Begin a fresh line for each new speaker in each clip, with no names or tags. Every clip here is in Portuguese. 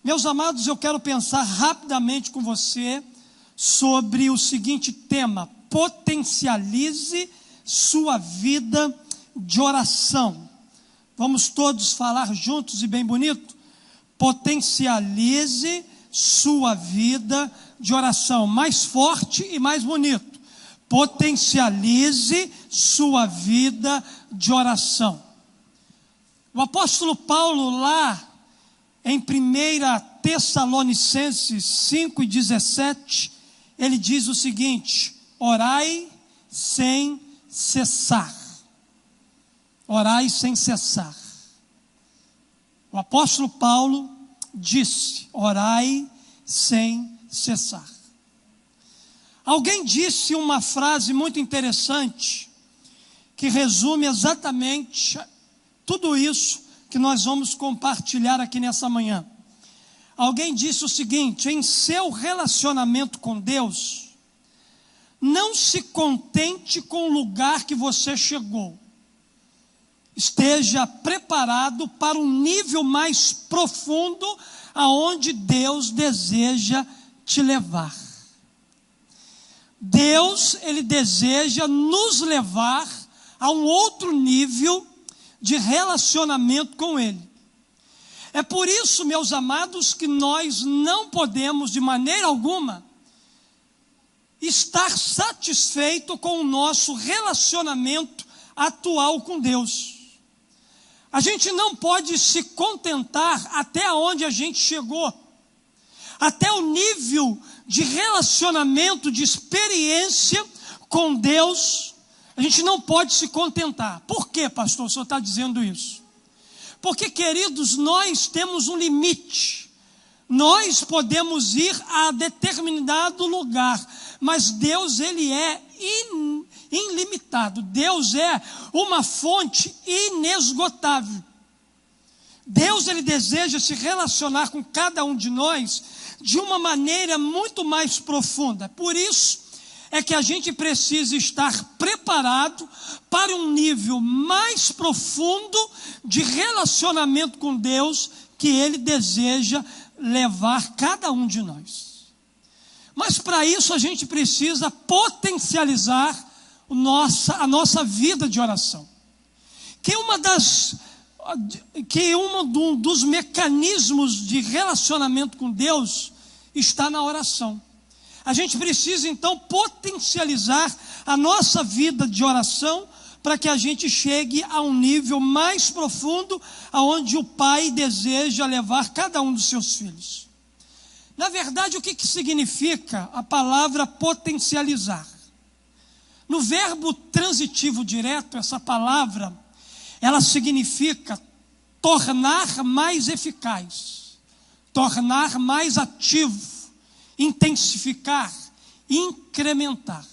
Meus amados, eu quero pensar rapidamente com você sobre o seguinte tema: potencialize sua vida de oração. Vamos todos falar juntos e bem bonito? Potencialize sua vida de oração. Mais forte e mais bonito. Potencialize sua vida de oração. O apóstolo Paulo, lá em 1 Tessalonicenses 5:17, ele diz o seguinte: orai sem cessar. Orai sem cessar. O apóstolo Paulo disse: orai sem cessar. Alguém disse uma frase muito interessante, que resume exatamente tudo isso que nós vamos compartilhar aqui nessa manhã. Alguém disse o seguinte: em seu relacionamento com Deus, não se contente com o lugar que você chegou. Esteja preparado para um nível mais profundo aonde Deus deseja te levar. Deus, Ele deseja nos levar a um outro nível de relacionamento com Ele. É por isso, meus amados, que nós não podemos de maneira alguma estar satisfeito com o nosso relacionamento atual com Deus. A gente não pode se contentar até onde a gente chegou, até o nível de relacionamento, de experiência com Deus. A gente não pode se contentar. Por quê, pastor, o senhor está dizendo isso? Porque, queridos, nós temos um limite. Nós podemos ir a determinado lugar, mas Deus, Ele é ilimitado. Deus é uma fonte inesgotável. Deus, Ele deseja se relacionar com cada um de nós de uma maneira muito mais profunda. Por isso é que a gente precisa estar preparado para um nível mais profundo de relacionamento com Deus que Ele deseja levar cada um de nós. Mas para isso a gente precisa potencializar a nossa vida de oração. Um dos mecanismos de relacionamento com Deus está na oração. A gente precisa então potencializar a nossa vida de oração para que a gente chegue a um nível mais profundo aonde o Pai deseja levar cada um dos seus filhos. Na verdade, o que significa a palavra potencializar? No verbo transitivo direto, essa palavra, ela significa tornar mais eficaz, tornar mais ativo, intensificar, incrementar.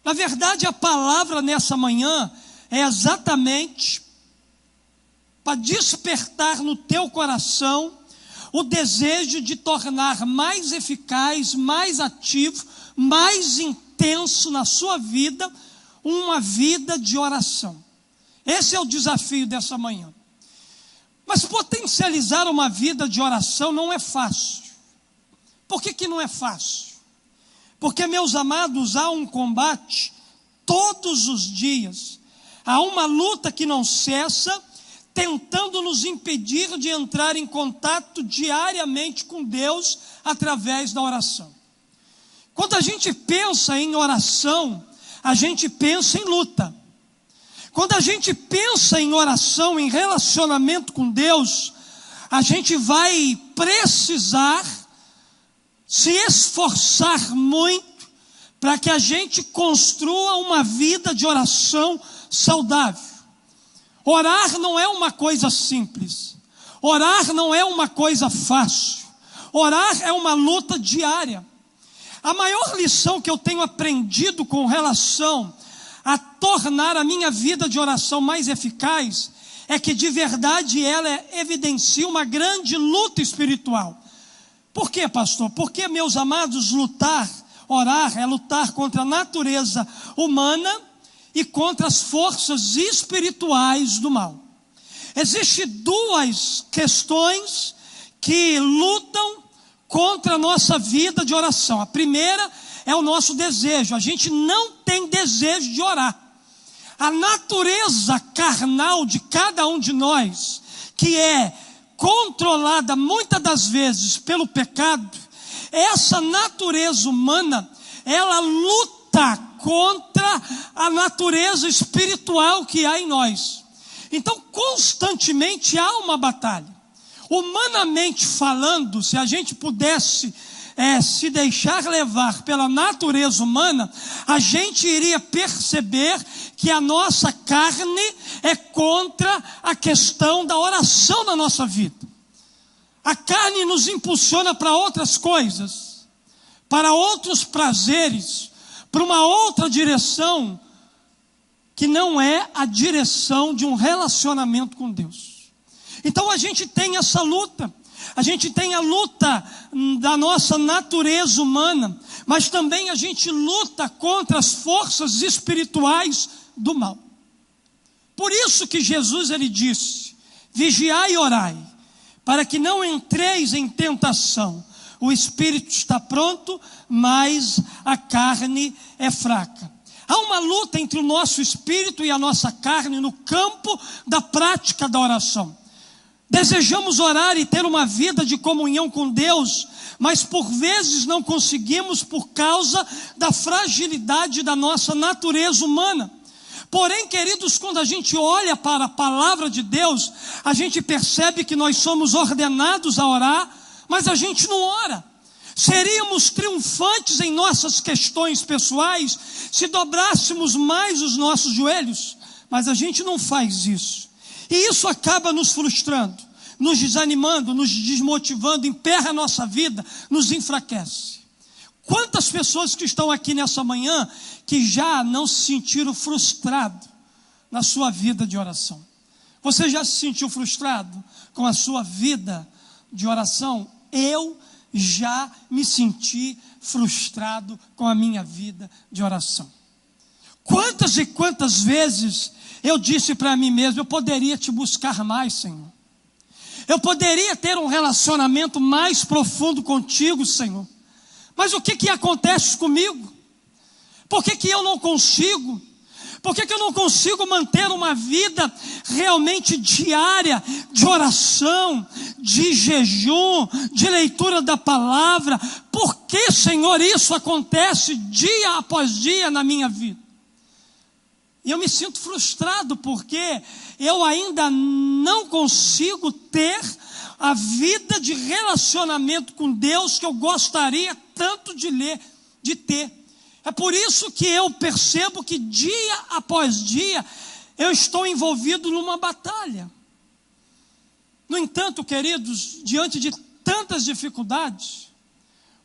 Na verdade, a palavra nessa manhã é exatamente para despertar no teu coração o desejo de tornar mais eficaz, mais ativo, mais intenso na sua vida, uma vida de oração. Esse é o desafio dessa manhã. Mas potencializar uma vida de oração não é fácil. Por que não é fácil? Porque, meus amados, há um combate todos os dias. Há uma luta que não cessa, tentando nos impedir de entrar em contato diariamente com Deus através da oração. Quando a gente pensa em oração, a gente pensa em luta. Quando a gente pensa em oração, em relacionamento com Deus, a gente vai precisar se esforçar muito para que a gente construa uma vida de oração saudável. Orar não é uma coisa simples. Orar não é uma coisa fácil. Orar é uma luta diária. A maior lição que eu tenho aprendido com relação a tornar a minha vida de oração mais eficaz é que de verdade ela evidencia uma grande luta espiritual. Por quê, pastor? Porque, meus amados, orar é lutar contra a natureza humana e contra as forças espirituais do mal. Existem duas questões que lutam contra a nossa vida de oração. A primeira é o nosso desejo. A gente não tem desejo de orar. A natureza carnal de cada um de nós, que é controlada muitas das vezes pelo pecado, essa natureza humana, ela luta contra a natureza espiritual que há em nós. Então, constantemente há uma batalha. Humanamente falando, se a gente pudesse se deixar levar pela natureza humana, a gente iria perceber que a nossa carne é contra a questão da oração na nossa vida. A carne nos impulsiona para outras coisas, para outros prazeres, para uma outra direção, que não é a direção de um relacionamento com Deus. Então a gente tem essa luta. A gente tem a luta da nossa natureza humana, mas também a gente luta contra as forças espirituais do mal. Por isso que Jesus ele disse: vigiai e orai, para que não entreis em tentação. O espírito está pronto, mas a carne é fraca. Há uma luta entre o nosso espírito e a nossa carne no campo da prática da oração. Desejamos orar e ter uma vida de comunhão com Deus, mas por vezes não conseguimos por causa da fragilidade da nossa natureza humana. Porém, queridos, quando a gente olha para a palavra de Deus, a gente percebe que nós somos ordenados a orar, mas a gente não ora. Seríamos triunfantes em nossas questões pessoais se dobrássemos mais os nossos joelhos, mas a gente não faz isso. E isso acaba nos frustrando, nos desanimando, nos desmotivando, emperra a nossa vida, nos enfraquece. Quantas pessoas que estão aqui nessa manhã que já não se sentiram frustrados na sua vida de oração? Você já se sentiu frustrado com a sua vida de oração? Eu já me senti frustrado com a minha vida de oração. Quantas e quantas vezes eu disse para mim mesmo: eu poderia te buscar mais, Senhor. Eu poderia ter um relacionamento mais profundo contigo, Senhor. Mas o que acontece comigo? Por que eu não consigo? Por que eu não consigo manter uma vida realmente diária de oração, de jejum, de leitura da palavra? Por que, Senhor, isso acontece dia após dia na minha vida? E eu me sinto frustrado porque eu ainda não consigo ter a vida de relacionamento com Deus que eu gostaria tanto de ter. É por isso que eu percebo que dia após dia eu estou envolvido numa batalha. No entanto, queridos, diante de tantas dificuldades,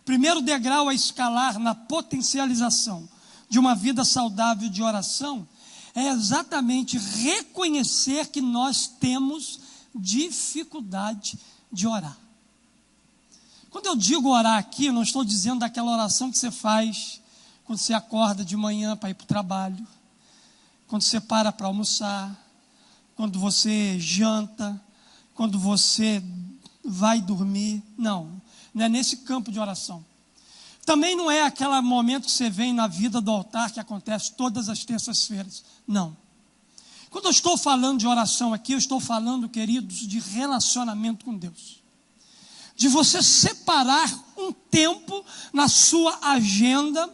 o primeiro degrau a escalar na potencialização de uma vida saudável de oração é exatamente reconhecer que nós temos dificuldade de orar. Quando eu digo orar aqui, eu não estou dizendo daquela oração que você faz quando você acorda de manhã para ir para o trabalho, quando você para almoçar, quando você janta, quando você vai dormir. Não é nesse campo de oração. Também não é aquele momento que você vem na vida do altar que acontece todas as terças-feiras. Não. Quando eu estou falando de oração aqui, eu estou falando, queridos, de relacionamento com Deus. De você separar um tempo na sua agenda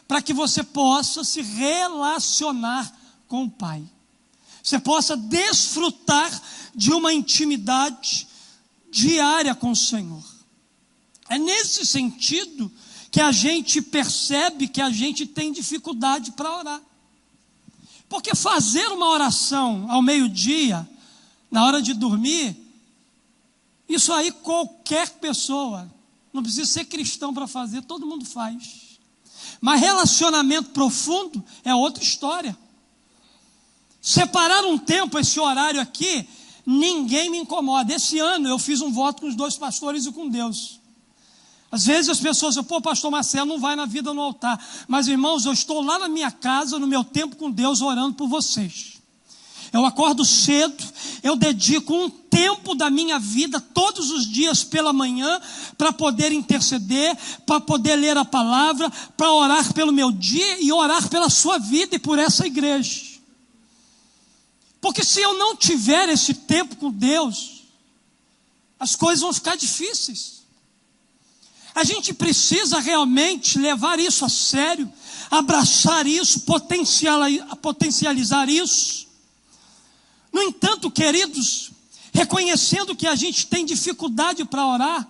para que você possa se relacionar com o Pai. Você possa desfrutar de uma intimidade diária com o Senhor. É nesse sentido que a gente percebe que a gente tem dificuldade para orar. Porque fazer uma oração ao meio-dia, na hora de dormir, isso aí qualquer pessoa, não precisa ser cristão para fazer, todo mundo faz. Mas relacionamento profundo é outra história. Separar um tempo, esse horário aqui, ninguém me incomoda. Esse ano eu fiz um voto com os 2 pastores e com Deus. Às vezes as pessoas dizem: pô, pastor Marcelo não vai na vida no altar. Mas irmãos, eu estou lá na minha casa, no meu tempo com Deus, orando por vocês. Eu acordo cedo, eu dedico um tempo da minha vida, todos os dias pela manhã, para poder interceder, para poder ler a palavra, para orar pelo meu dia e orar pela sua vida e por essa igreja. Porque se eu não tiver esse tempo com Deus, as coisas vão ficar difíceis. A gente precisa realmente levar isso a sério, abraçar isso, potencializar isso. No entanto, queridos, reconhecendo que a gente tem dificuldade para orar,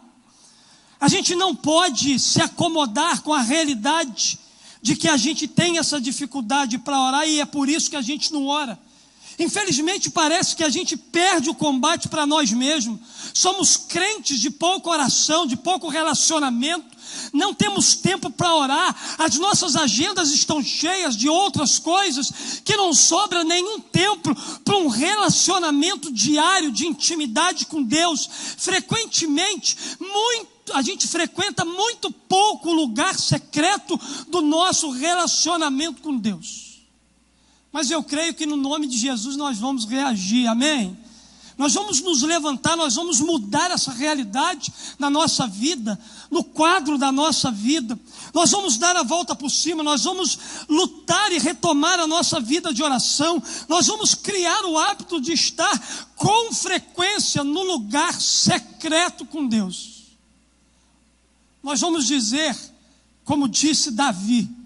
a gente não pode se acomodar com a realidade de que a gente tem essa dificuldade para orar e é por isso que a gente não ora. Infelizmente parece que a gente perde o combate para nós mesmos. Somos crentes de pouca oração, de pouco relacionamento. Não temos tempo para orar. As nossas agendas estão cheias de outras coisas que não sobra nenhum tempo para um relacionamento diário de intimidade com Deus. Frequentemente, a gente frequenta muito pouco o lugar secreto do nosso relacionamento com Deus. Mas eu creio que no nome de Jesus nós vamos reagir, amém? Nós vamos nos levantar, nós vamos mudar essa realidade na nossa vida, no quadro da nossa vida. Nós vamos dar a volta por cima, nós vamos lutar e retomar a nossa vida de oração. Nós vamos criar o hábito de estar com frequência no lugar secreto com Deus. Nós vamos dizer, como disse Davi,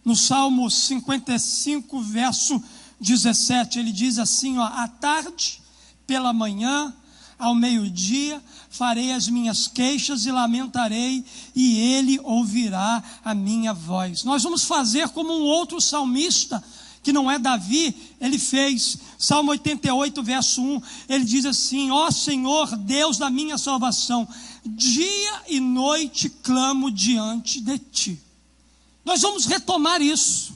no Salmo 55, verso 17, ele diz assim, à tarde, pela manhã, ao meio-dia, farei as minhas queixas e lamentarei, e ele ouvirá a minha voz. Nós vamos fazer como um outro salmista, que não é Davi, ele fez, Salmo 88, verso 1, ele diz assim, ó Senhor, Deus da minha salvação, dia e noite clamo diante de ti. Nós vamos retomar isso.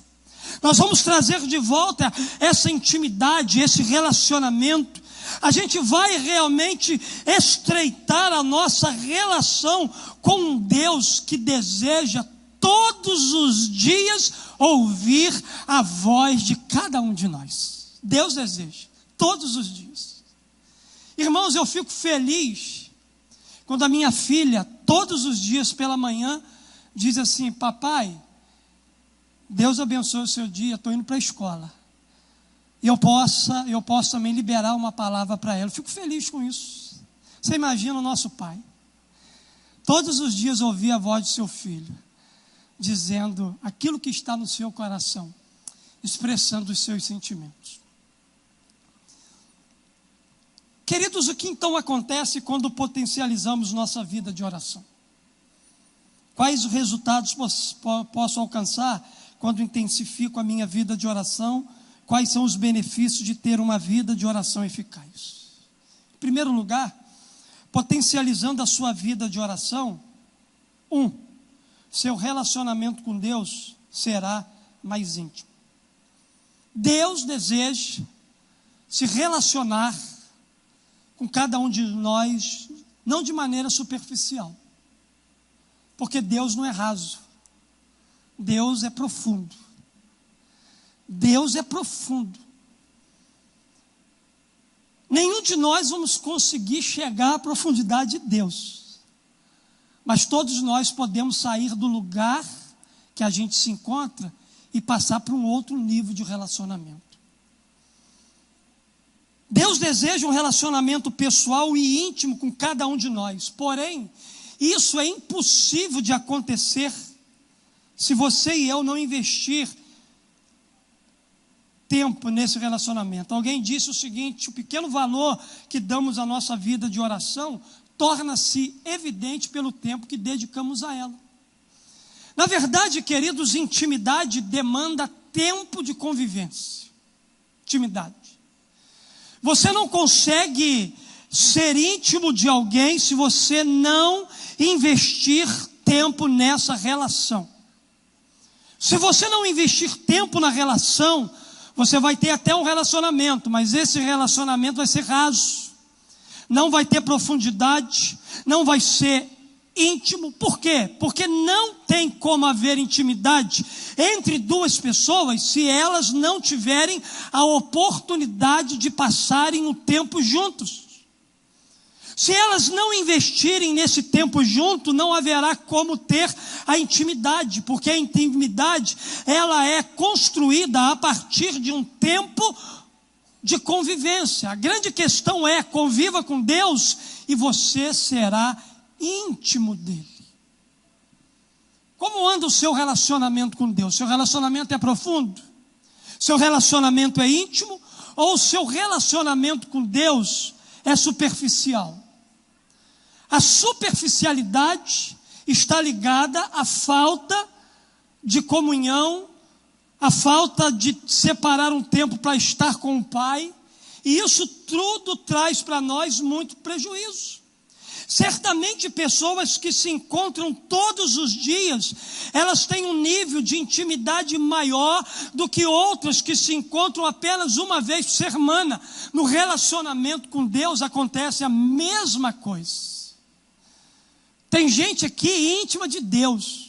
Nós vamos trazer de volta essa intimidade, esse relacionamento. A gente vai realmente estreitar a nossa relação com um Deus que deseja todos os dias ouvir a voz de cada um de nós. Deus deseja, todos os dias. Irmãos, eu fico feliz quando a minha filha, todos os dias pela manhã, diz assim, papai, Deus abençoe o seu dia, estou indo para a escola. E eu posso também liberar uma palavra para ela. Eu fico feliz com isso. Você imagina o nosso pai. Todos os dias ouvir a voz do seu filho, dizendo aquilo que está no seu coração, expressando os seus sentimentos. Queridos, o que então acontece quando potencializamos nossa vida de oração? Quais os resultados posso alcançar quando intensifico a minha vida de oração? Quais são os benefícios de ter uma vida de oração eficaz? Em primeiro lugar, potencializando a sua vida de oração, seu relacionamento com Deus será mais íntimo. Deus deseja se relacionar com cada um de nós, não de maneira superficial, porque Deus não é raso, Deus é profundo. Deus é profundo. Nenhum de nós vamos conseguir chegar à profundidade de Deus, mas todos nós podemos sair do lugar que a gente se encontra e passar para um outro nível de relacionamento. Deus deseja um relacionamento pessoal e íntimo com cada um de nós, porém, isso é impossível de acontecer se você e eu não investir tempo nesse relacionamento. Alguém disse o seguinte: o pequeno valor que damos à nossa vida de oração torna-se evidente pelo tempo que dedicamos a ela. Na verdade, queridos, intimidade demanda tempo de convivência. Intimidade. Você não consegue ser íntimo de alguém se você não investir tempo nessa relação. Se você não investir tempo na relação, você vai ter até um relacionamento, mas esse relacionamento vai ser raso, não vai ter profundidade, não vai ser íntimo. Por quê? Porque não tem como haver intimidade entre duas pessoas se elas não tiverem a oportunidade de passarem o tempo juntos. Se elas não investirem nesse tempo junto, não haverá como ter a intimidade, porque a intimidade, ela é construída a partir de um tempo de convivência. A grande questão é: conviva com Deus e você será íntimo dele. Como anda o seu relacionamento com Deus? Seu relacionamento é profundo? Seu relacionamento é íntimo? Ou o seu relacionamento com Deus é superficial? A superficialidade está ligada à falta de comunhão, à falta de separar um tempo para estar com o Pai, e isso tudo traz para nós muito prejuízo. Certamente pessoas que se encontram todos os dias, elas têm um nível de intimidade maior do que outras que se encontram apenas uma vez por semana. No relacionamento com Deus acontece a mesma coisa. Tem gente aqui íntima de Deus.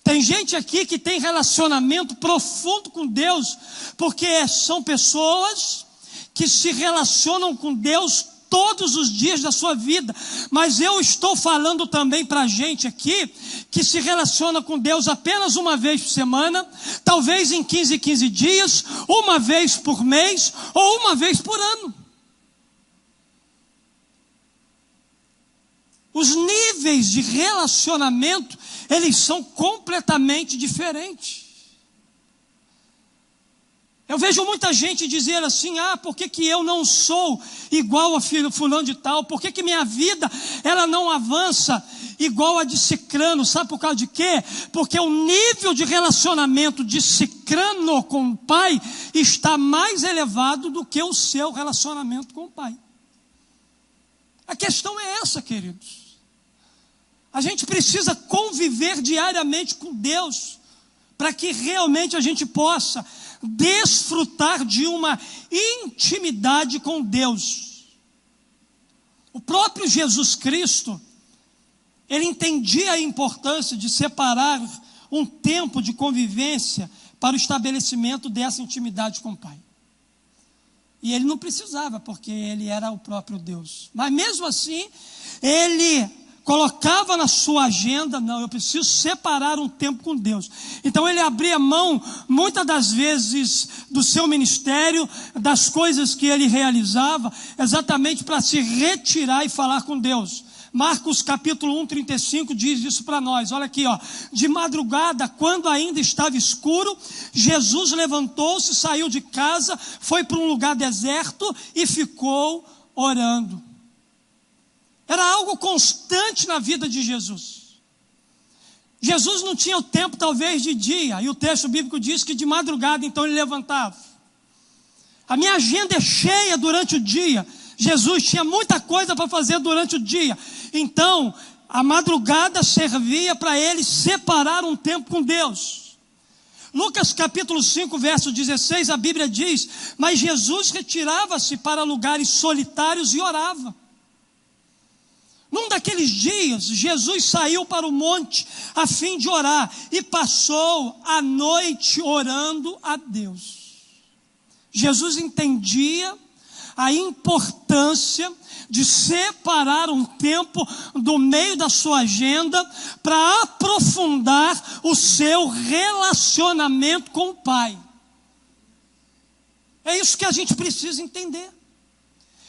Tem gente aqui que tem relacionamento profundo com Deus, porque são pessoas que se relacionam com Deus todos os dias da sua vida. Mas eu estou falando também para gente aqui que se relaciona com Deus apenas uma vez por semana, talvez em 15 dias, uma vez por mês ou uma vez por ano. Os níveis de relacionamento, eles são completamente diferentes. Eu vejo muita gente dizer assim: por que eu não sou igual a fulano de tal? Por que minha vida, ela não avança igual a de cicrano? Sabe por causa de quê? Porque o nível de relacionamento de cicrano com o pai está mais elevado do que o seu relacionamento com o pai. A questão é essa, queridos. A gente precisa conviver diariamente com Deus, para que realmente a gente possa desfrutar de uma intimidade com Deus. O próprio Jesus Cristo, ele entendia a importância de separar um tempo de convivência para o estabelecimento dessa intimidade com o Pai. E ele não precisava, porque ele era o próprio Deus. Mas mesmo assim, ele colocava na sua agenda: não, eu preciso separar um tempo com Deus. Então ele abria mão, muitas das vezes, do seu ministério, das coisas que ele realizava, exatamente para se retirar e falar com Deus. Marcos capítulo 1:35 diz isso para nós. Olha aqui, ó. De madrugada, quando ainda estava escuro, Jesus levantou-se, saiu de casa, foi para um lugar deserto e ficou orando. Era algo constante na vida de Jesus. Jesus não tinha o tempo talvez de dia, e o texto bíblico diz que de madrugada então ele levantava. A minha agenda é cheia durante o dia. Jesus tinha muita coisa para fazer durante o dia. Então, a madrugada servia para ele separar um tempo com Deus. Lucas capítulo 5, verso 16, a Bíblia diz: mas Jesus retirava-se para lugares solitários e orava. Num daqueles dias, Jesus saiu para o monte a fim de orar e passou a noite orando a Deus. Jesus entendia a importância de separar um tempo do meio da sua agenda para aprofundar o seu relacionamento com o Pai. É isso que a gente precisa entender.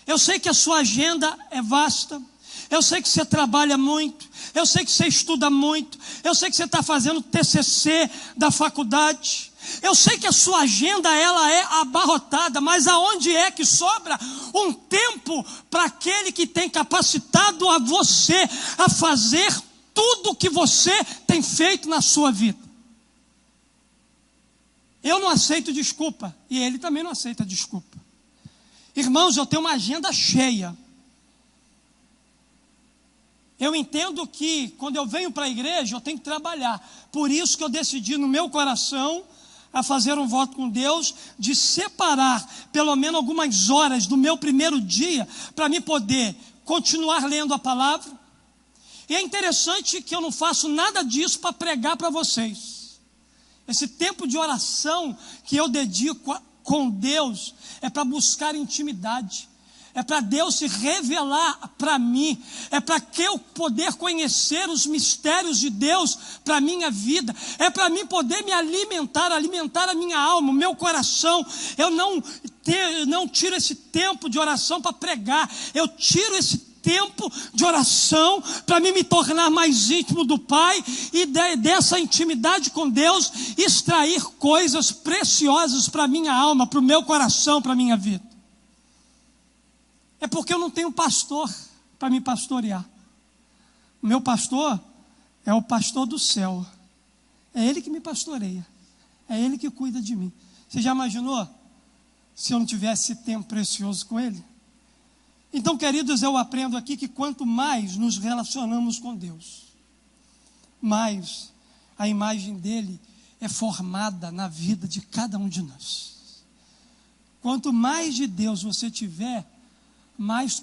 Eu sei que a sua agenda é vasta. Eu sei que você trabalha muito, eu sei que você estuda muito, eu sei que você está fazendo TCC da faculdade, eu sei que a sua agenda ela é abarrotada, mas aonde é que sobra um tempo para aquele que tem capacitado a você a fazer tudo o que você tem feito na sua vida? Eu não aceito desculpa, e ele também não aceita desculpa. Irmãos, eu tenho uma agenda cheia. Eu entendo que quando eu venho para a igreja, eu tenho que trabalhar. Por isso que eu decidi no meu coração a fazer um voto com Deus de separar pelo menos algumas horas do meu primeiro dia para me poder continuar lendo a palavra, E é interessante que eu não faço nada disso para pregar para vocês. Esse tempo de oração que eu dedico com Deus é para buscar intimidade. É para Deus se revelar para mim. É para que eu poder conhecer os mistérios de Deus para a minha vida. É para mim poder me alimentar a minha alma, o meu coração. Eu não tiro esse tempo de oração para pregar. Eu tiro esse tempo de oração para mim me tornar mais íntimo do Pai e dessa intimidade com Deus extrair coisas preciosas para a minha alma, para o meu coração, para a minha vida. É porque eu não tenho pastor para me pastorear. O meu pastor é o pastor do céu. É Ele que me pastoreia. É Ele que cuida de mim. Você já imaginou se eu não tivesse tempo precioso com Ele? Então, queridos, eu aprendo aqui que quanto mais nos relacionamos com Deus, mais a imagem dEle é formada na vida de cada um de nós. Quanto mais de Deus você tiver, mais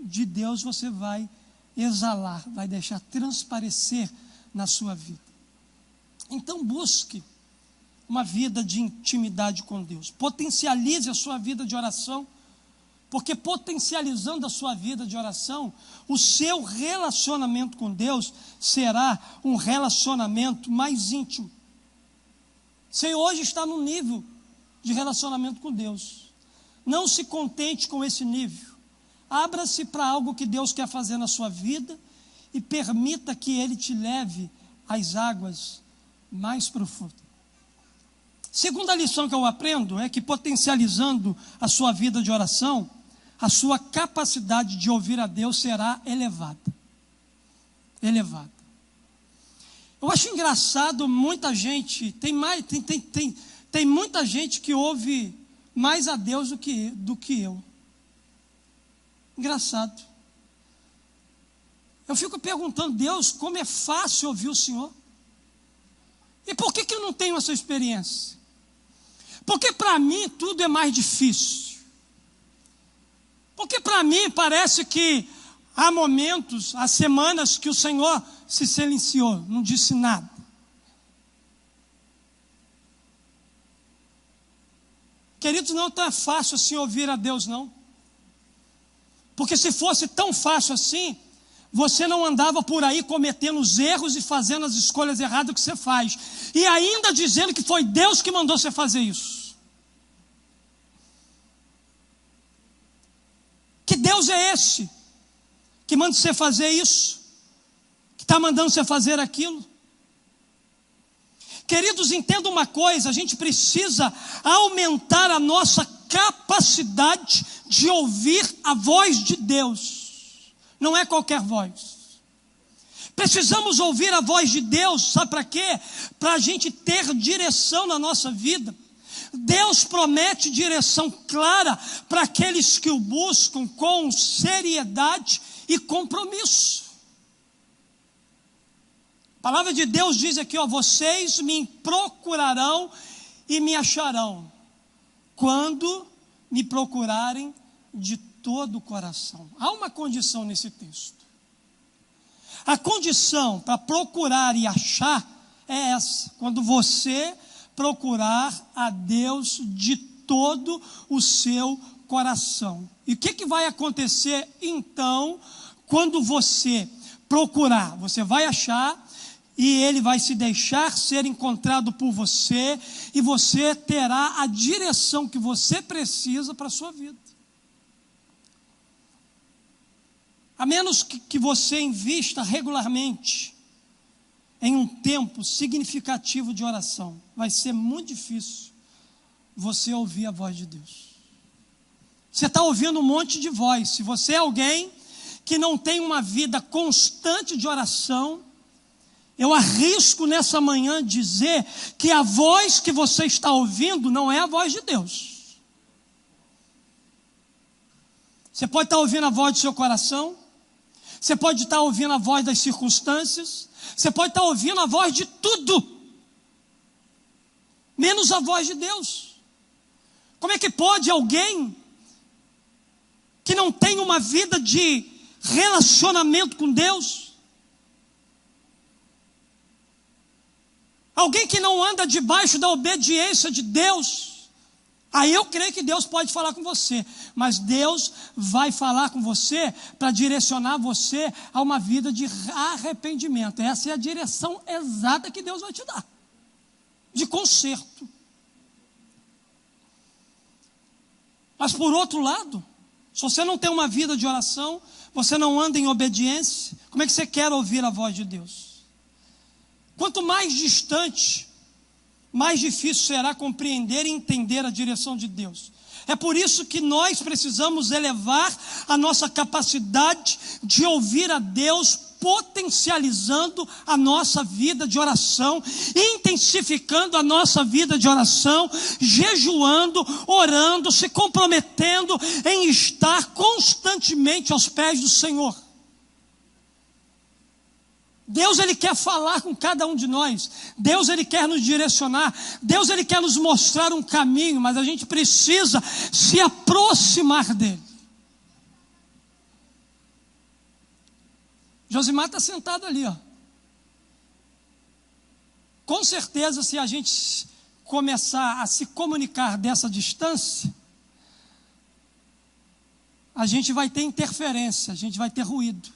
de Deus você vai exalar, vai deixar transparecer na sua vida. Então busque uma vida de intimidade com Deus. Potencialize a sua vida de oração, porque potencializando a sua vida de oração, o seu relacionamento com Deus será um relacionamento mais íntimo. Você hoje está num nível de relacionamento com Deus. Não se contente com esse nível. Abra-se para algo que Deus quer fazer na sua vida e permita que Ele te leve às águas mais profundas. Segunda lição que eu aprendo é que potencializando a sua vida de oração, a sua capacidade de ouvir a Deus será elevada. Elevada. Eu acho engraçado, muita gente, tem muita gente que ouve mais a Deus do que eu. Engraçado. Eu fico perguntando, Deus, como é fácil ouvir o Senhor? E por que eu não tenho essa experiência? Porque para mim tudo é mais difícil. Porque para mim parece que há momentos, há semanas que o Senhor se silenciou, não disse nada. Queridos, não é tão fácil assim ouvir a Deus, não. Porque se fosse tão fácil assim, você não andava por aí cometendo os erros e fazendo as escolhas erradas que você faz. E ainda dizendo que foi Deus que mandou você fazer isso. Que Deus é esse que manda você fazer isso? Que está mandando você fazer aquilo? Queridos, entenda uma coisa, a gente precisa aumentar a nossa capacidade de ouvir a voz de Deus. Não é qualquer voz. Precisamos ouvir a voz de Deus, sabe para quê? Para a gente ter direção na nossa vida. Deus promete direção clara para aqueles que o buscam com seriedade e compromisso. A palavra de Deus diz aqui, vocês me procurarão e me acharão, quando me procurarem de todo o coração. Há uma condição nesse texto. A condição para procurar e achar é essa, quando você procurar a Deus de todo o seu coração. E o que vai acontecer então, quando você procurar? Você vai achar, e Ele vai se deixar ser encontrado por você, e você terá a direção que você precisa para a sua vida. A menos que você invista regularmente em um tempo significativo de oração, vai ser muito difícil você ouvir a voz de Deus. Você está ouvindo um monte de voz. Se você é alguém que não tem uma vida constante de oração, eu arrisco nessa manhã dizer que a voz que você está ouvindo não é a voz de Deus. Você pode estar ouvindo a voz do seu coração, você pode estar ouvindo a voz das circunstâncias, você pode estar ouvindo a voz de tudo, menos a voz de Deus. Como é que pode alguém que não tem uma vida de relacionamento com Deus, alguém que não anda debaixo da obediência de Deus, aí eu creio que Deus pode falar com você, mas Deus vai falar com você para direcionar você a uma vida de arrependimento. Essa é a direção exata que Deus vai te dar, de conserto. Mas por outro lado, se você não tem uma vida de oração, você não anda em obediência, como é que você quer ouvir a voz de Deus? Quanto mais distante, mais difícil será compreender e entender a direção de Deus. É por isso que nós precisamos elevar a nossa capacidade de ouvir a Deus, potencializando a nossa vida de oração, intensificando a nossa vida de oração, jejuando, orando, se comprometendo em estar constantemente aos pés do Senhor. Deus, Ele quer falar com cada um de nós. Deus, Ele quer nos direcionar. Deus, Ele quer nos mostrar um caminho, mas a gente precisa se aproximar dEle. Josimar está sentado ali, ó. Com certeza, se a gente começar a se comunicar dessa distância, a gente vai ter interferência, a gente vai ter ruído.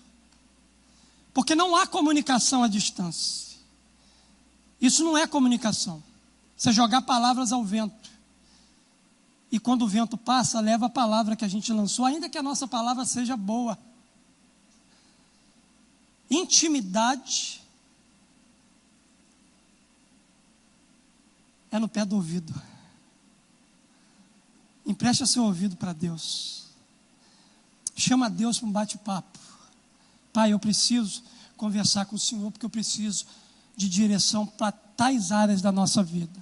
Porque não há comunicação à distância. Isso não é comunicação. Você jogar palavras ao vento. E quando o vento passa, leva a palavra que a gente lançou, ainda que a nossa palavra seja boa. Intimidade é no pé do ouvido. Empreste seu ouvido para Deus. Chama Deus para um bate-papo. Pai, eu preciso conversar com o Senhor, porque eu preciso de direção para tais áreas da nossa vida.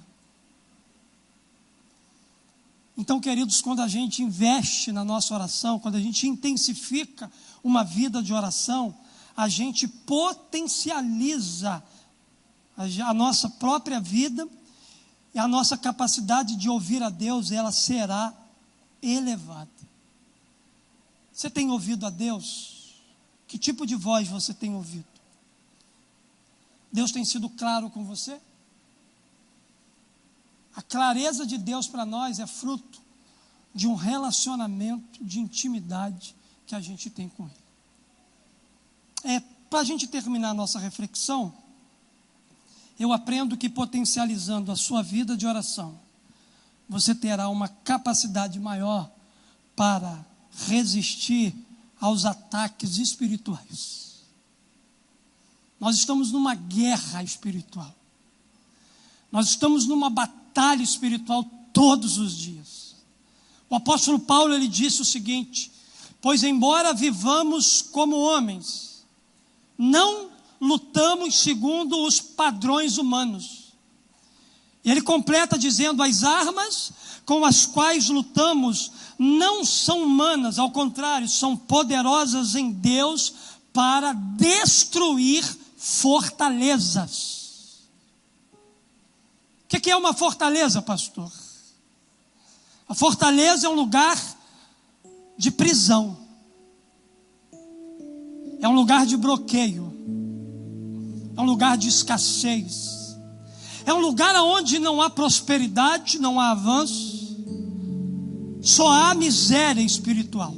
Então, queridos, quando a gente investe na nossa oração, quando a gente intensifica uma vida de oração, a gente potencializa a nossa própria vida e a nossa capacidade de ouvir a Deus, ela será elevada. Você tem ouvido a Deus? Que tipo de voz você tem ouvido? Deus tem sido claro com você? A clareza de Deus para nós é fruto de um relacionamento de intimidade que a gente tem com Ele. Para a gente terminar a nossa reflexão, eu aprendo que potencializando a sua vida de oração, você terá uma capacidade maior para resistir aos ataques espirituais. Nós estamos numa guerra espiritual. Nós estamos numa batalha espiritual todos os dias. O apóstolo Paulo, ele disse o seguinte: pois embora vivamos como homens, não lutamos segundo os padrões humanos. E ele completa dizendo: as armas com as quais lutamos não são humanas, ao contrário, são poderosas em Deus para destruir fortalezas. O que é uma fortaleza, pastor? A fortaleza é um lugar de prisão, é um lugar de bloqueio, é um lugar de escassez, é um lugar onde não há prosperidade, não há avanço, só há miséria espiritual.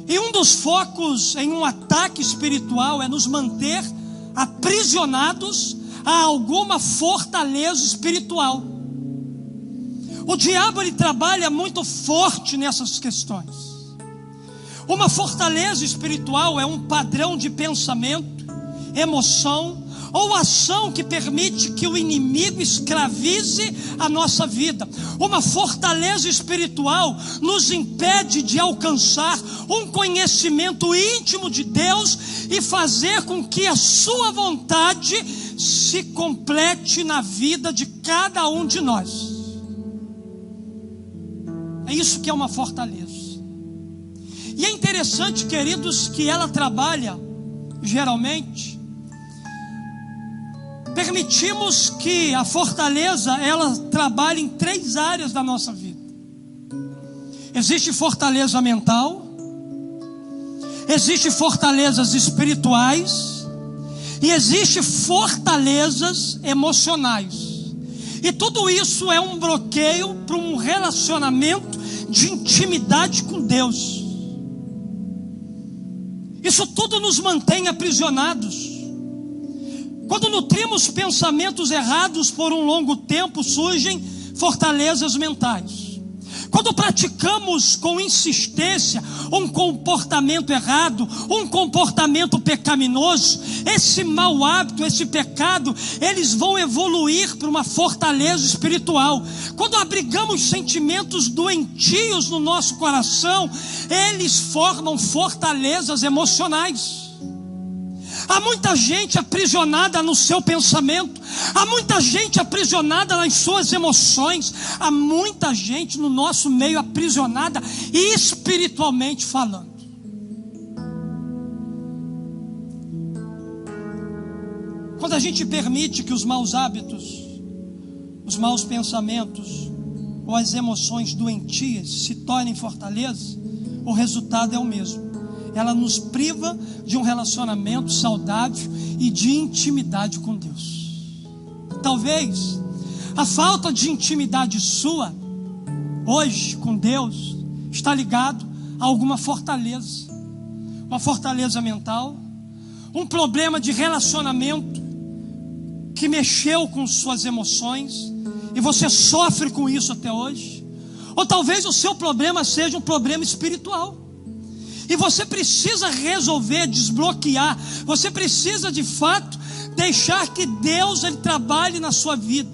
E um dos focos em um ataque espiritual é nos manter aprisionados a alguma fortaleza espiritual. O diabo, ele trabalha muito forte nessas questões. Uma fortaleza espiritual é um padrão de pensamento, emoção ou ação que permite que o inimigo escravize a nossa vida. Uma fortaleza espiritual nos impede de alcançar um conhecimento íntimo de Deus e fazer com que a sua vontade se complete na vida de cada um de nós. É isso que é uma fortaleza. E é interessante, queridos, que ela trabalha, geralmente, permitimos que a fortaleza, ela trabalhe em 3 áreas da nossa vida. Existe fortaleza mental, existe fortalezas espirituais E existem fortalezas emocionais. E tudo isso é um bloqueio para um relacionamento de intimidade com Deus. Isso tudo nos mantém aprisionados. Quando nutrimos pensamentos errados por um longo tempo, surgem fortalezas mentais. Quando praticamos com insistência um comportamento errado, um comportamento pecaminoso, esse mau hábito, esse pecado, eles vão evoluir para uma fortaleza espiritual. Quando abrigamos sentimentos doentios no nosso coração, eles formam fortalezas emocionais. Há muita gente aprisionada no seu pensamento. Há muita gente aprisionada nas suas emoções. Há muita gente no nosso meio aprisionada espiritualmente falando. Quando a gente permite que os maus hábitos, os maus pensamentos ou as emoções doentias se tornem fortaleza, o resultado é o mesmo. Ela nos priva de um relacionamento saudável e de intimidade com Deus. Talvez a falta de intimidade sua hoje com Deus está ligado a alguma fortaleza. Uma fortaleza mental, um problema de relacionamento que mexeu com suas emoções e você sofre com isso até hoje. Ou talvez o seu problema seja um problema espiritual. E você precisa resolver, desbloquear. Você precisa de fato deixar que Deus ele trabalhe na sua vida.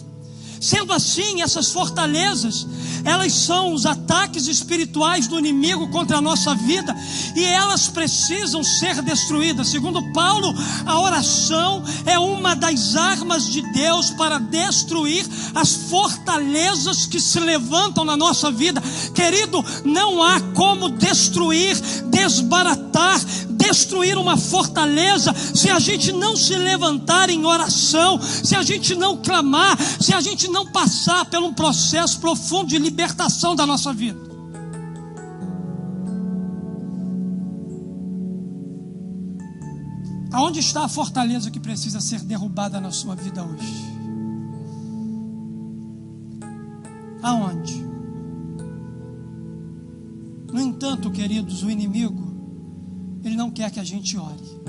Sendo assim, essas fortalezas, elas são os ataques espirituais do inimigo contra a nossa vida, e elas precisam ser destruídas. Segundo Paulo, a oração é uma das armas de Deus para destruir as fortalezas que se levantam na nossa vida. Querido, não há como destruir, desbaratar, destruir uma fortaleza se a gente não se levantar em oração, se a gente não clamar, se a gente não passar por um processo profundo de libertação da nossa vida. Aonde está a fortaleza que precisa ser derrubada na sua vida hoje? Aonde? No entanto, queridos, o inimigo, ele não quer que a gente ore,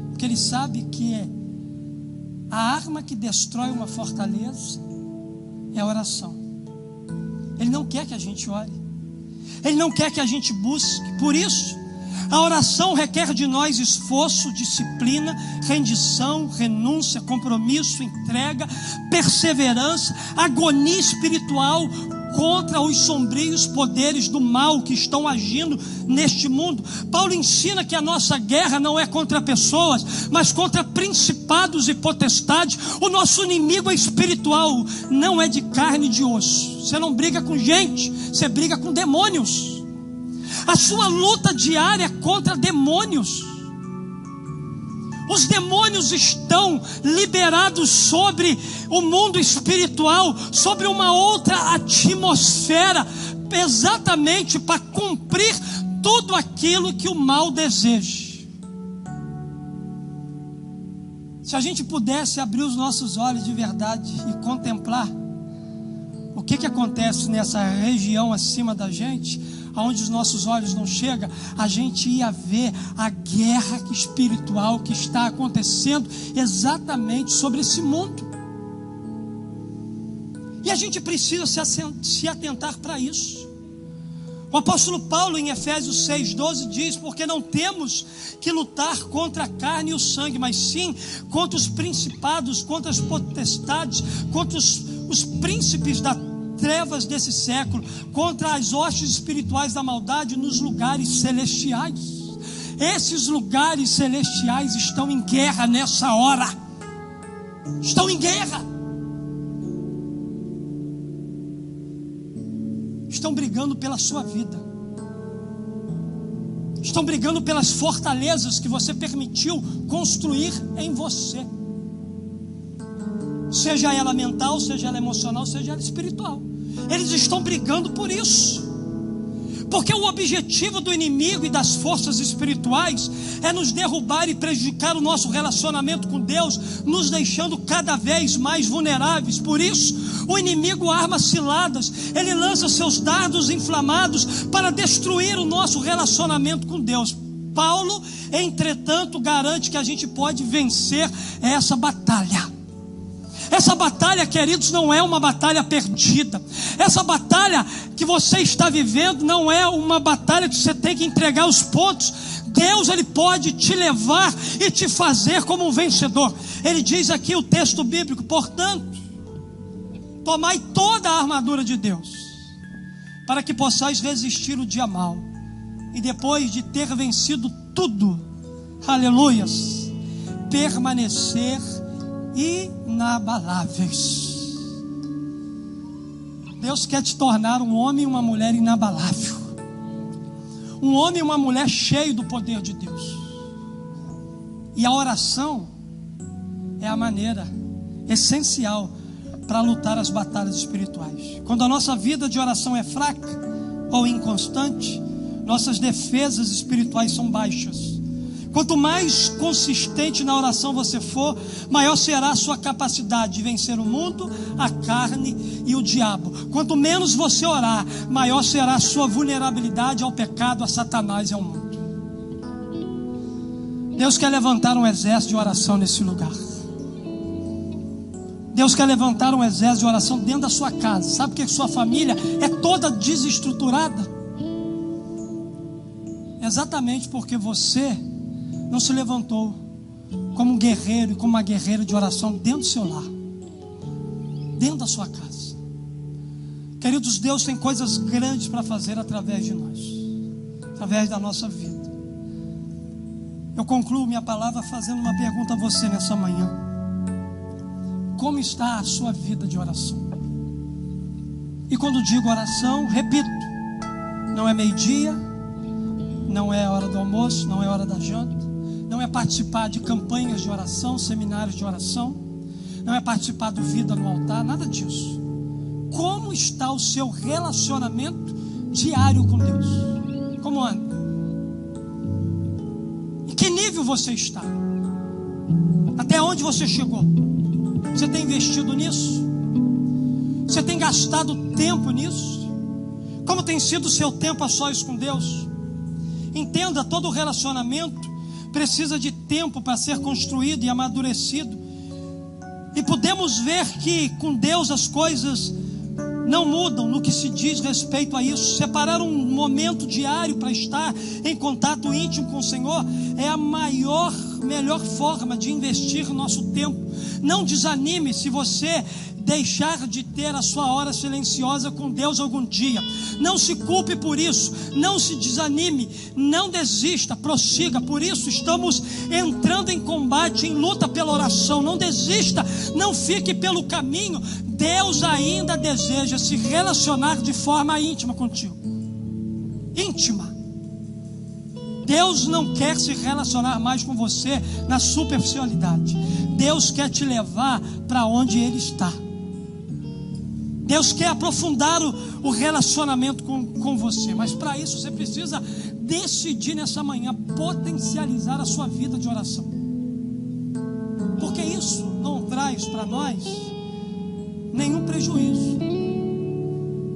porque ele sabe que a arma que destrói uma fortaleza é a oração. Ele não quer que a gente ore, ele não quer que a gente busque. Por isso, a oração requer de nós esforço, disciplina, rendição, renúncia, compromisso, entrega, perseverança, agonia espiritual contra os sombrios poderes do mal que estão agindo neste mundo. Paulo ensina que a nossa guerra não é contra pessoas, mas contra principados e potestades. O nosso inimigo é espiritual, não é de carne e de osso. Você não briga com gente, você briga com demônios. A sua luta diária é contra demônios. Os demônios estão liberados sobre o mundo espiritual, sobre uma outra atmosfera, exatamente para cumprir tudo aquilo que o mal deseja. Se a gente pudesse abrir os nossos olhos de verdade e contemplar o que acontece nessa região acima da gente, aonde os nossos olhos não chegam, a gente ia ver a guerra espiritual que está acontecendo exatamente sobre esse mundo. E a gente precisa se atentar para isso. O apóstolo Paulo em Efésios 6,12 diz: porque não temos que lutar contra a carne e o sangue, mas sim contra os principados, contra as potestades, contra os príncipes da trevas desse século, contra as hostes espirituais da maldade nos lugares celestiais. Esses lugares celestiais estão em guerra nessa hora. Estão em guerra. Estão brigando pela sua vida. Estão brigando pelas fortalezas que você permitiu construir em você. Seja ela mental, seja ela emocional, seja ela espiritual. Eles estão brigando por isso. Porque o objetivo do inimigo e das forças espirituais é nos derrubar e prejudicar o nosso relacionamento com Deus, nos deixando cada vez mais vulneráveis. Por isso, o inimigo arma ciladas, ele lança seus dardos inflamados para destruir o nosso relacionamento com Deus. Paulo, entretanto, garante que a gente pode vencer essa batalha. Essa batalha, queridos, não é uma batalha perdida. Essa batalha que você está vivendo não é uma batalha que você tem que entregar os pontos. Deus, Ele pode te levar e te fazer como um vencedor. Ele diz aqui o texto bíblico: portanto, tomai toda a armadura de Deus, para que possais resistir o dia mau, e depois de ter vencido tudo, aleluias, permanecer inabaláveis. Deus quer te tornar um homem e uma mulher inabalável, um homem e uma mulher cheio do poder de Deus. E a oração é a maneira essencial para lutar as batalhas espirituais. Quando a nossa vida de oração é fraca ou inconstante, nossas defesas espirituais são baixas. Quanto mais consistente na oração você for, maior será a sua capacidade de vencer o mundo, a carne e o diabo. Quanto menos você orar, maior será a sua vulnerabilidade ao pecado, a Satanás e ao mundo. Deus quer levantar um exército de oração nesse lugar. Deus quer levantar um exército de oração dentro da sua casa. Sabe por que sua família é toda desestruturada? Exatamente porque você não se levantou como um guerreiro e como uma guerreira de oração dentro do seu lar, dentro da sua casa. Queridos, Deus tem coisas grandes para fazer através de nós, através da nossa vida. Eu concluo minha palavra fazendo uma pergunta a você nessa manhã: como está a sua vida de oração? E quando digo oração, repito, não é meio-dia, não é hora do almoço, não é hora da janta, não é participar de campanhas de oração, seminários de oração, não é participar do Vida no Altar, nada disso. Como está o seu relacionamento diário com Deus? Como anda? Em que nível você está? Até onde você chegou? Você tem investido nisso? Você tem gastado tempo nisso? Como tem sido o seu tempo a sós com Deus? Entenda, todo relacionamento precisa de tempo para ser construído e amadurecido. E podemos ver que com Deus as coisas não mudam no que se diz respeito a isso. Separar um momento diário para estar em contato íntimo com o Senhor é a melhor forma de investir nosso tempo. Não desanime se você deixar de ter a sua hora silenciosa com Deus algum dia. Não se culpe por isso, não se desanime, não desista, prossiga. Por isso estamos entrando em combate, em luta pela oração. Não desista, não fique pelo caminho. Deus ainda deseja se relacionar de forma íntima contigo. Íntima. Deus não quer se relacionar mais com você na superficialidade. Deus quer te levar para onde Ele está. Deus quer aprofundar o relacionamento com você. Mas para isso você precisa decidir nessa manhã potencializar a sua vida de oração. Porque isso não traz para nós nenhum prejuízo.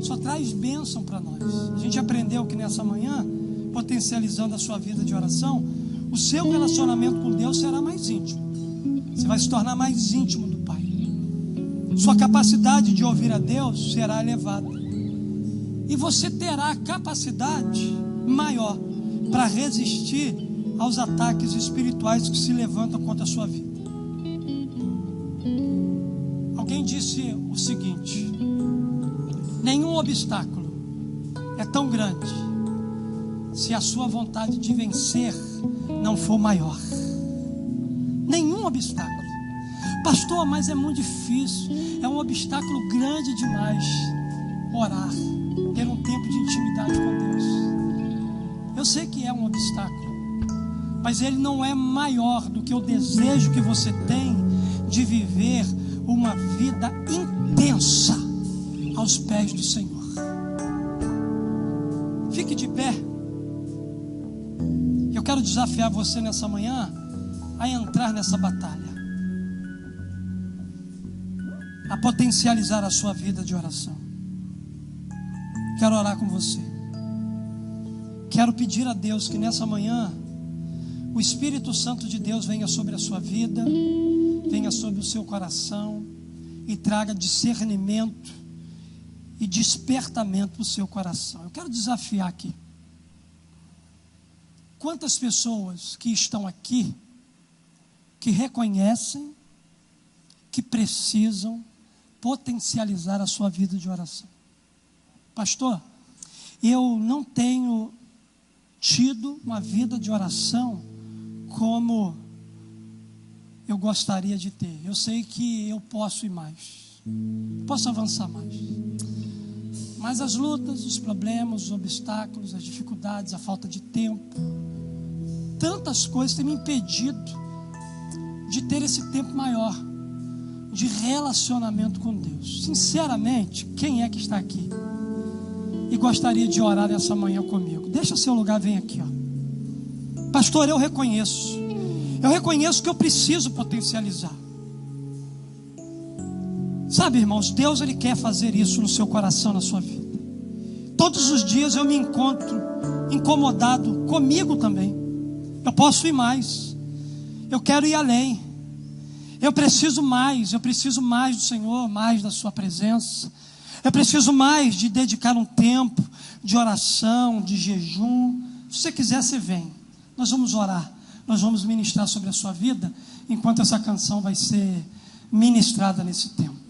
Só traz bênção para nós. A gente aprendeu que nessa manhã, potencializando a sua vida de oração, o seu relacionamento com Deus será mais íntimo. Você vai se tornar mais íntimo do Pai. Sua capacidade de ouvir a Deus será elevada. E você terá a capacidade maior para resistir aos ataques espirituais que se levantam contra a sua vida. Alguém disse o seguinte: nenhum obstáculo é tão grande se a sua vontade de vencer não for maior. Nenhum obstáculo. Pastor, mas é muito difícil. É um obstáculo grande demais orar, ter um tempo de intimidade com Deus. Eu sei que é um obstáculo, mas ele não é maior do que o desejo que você tem de viver uma vida intensa aos pés do Senhor. Fique de pé. Eu quero desafiar você nessa manhã a entrar nessa batalha, a potencializar a sua vida de oração. Quero orar com você. Quero pedir a Deus que nessa manhã o Espírito Santo de Deus venha sobre a sua vida, venha sobre o seu coração e traga discernimento e despertamento para o seu coração. Eu quero desafiar aqui. Quantas pessoas que estão aqui que reconhecem que precisam potencializar a sua vida de oração? Pastor, eu não tenho tido uma vida de oração como eu gostaria de ter. Eu sei que eu posso ir mais, posso avançar mais, mas as lutas, os problemas, os obstáculos, as dificuldades, a falta de tempo, tantas coisas têm me impedido de ter esse tempo maior de relacionamento com Deus. Sinceramente, quem é que está aqui e gostaria de orar nessa manhã comigo? Deixa seu lugar, vem aqui, ó. Pastor, eu reconheço que eu preciso potencializar. Sabe, irmãos, Deus ele quer fazer isso no seu coração, na sua vida. Todos os dias eu me encontro incomodado comigo também. Eu posso ir mais, eu quero ir além, eu preciso mais do Senhor, mais da sua presença. Eu preciso mais de dedicar um tempo de oração, de jejum. Se você quiser, você vem. Nós vamos orar, nós vamos ministrar sobre a sua vida, enquanto essa canção vai ser ministrada nesse tempo.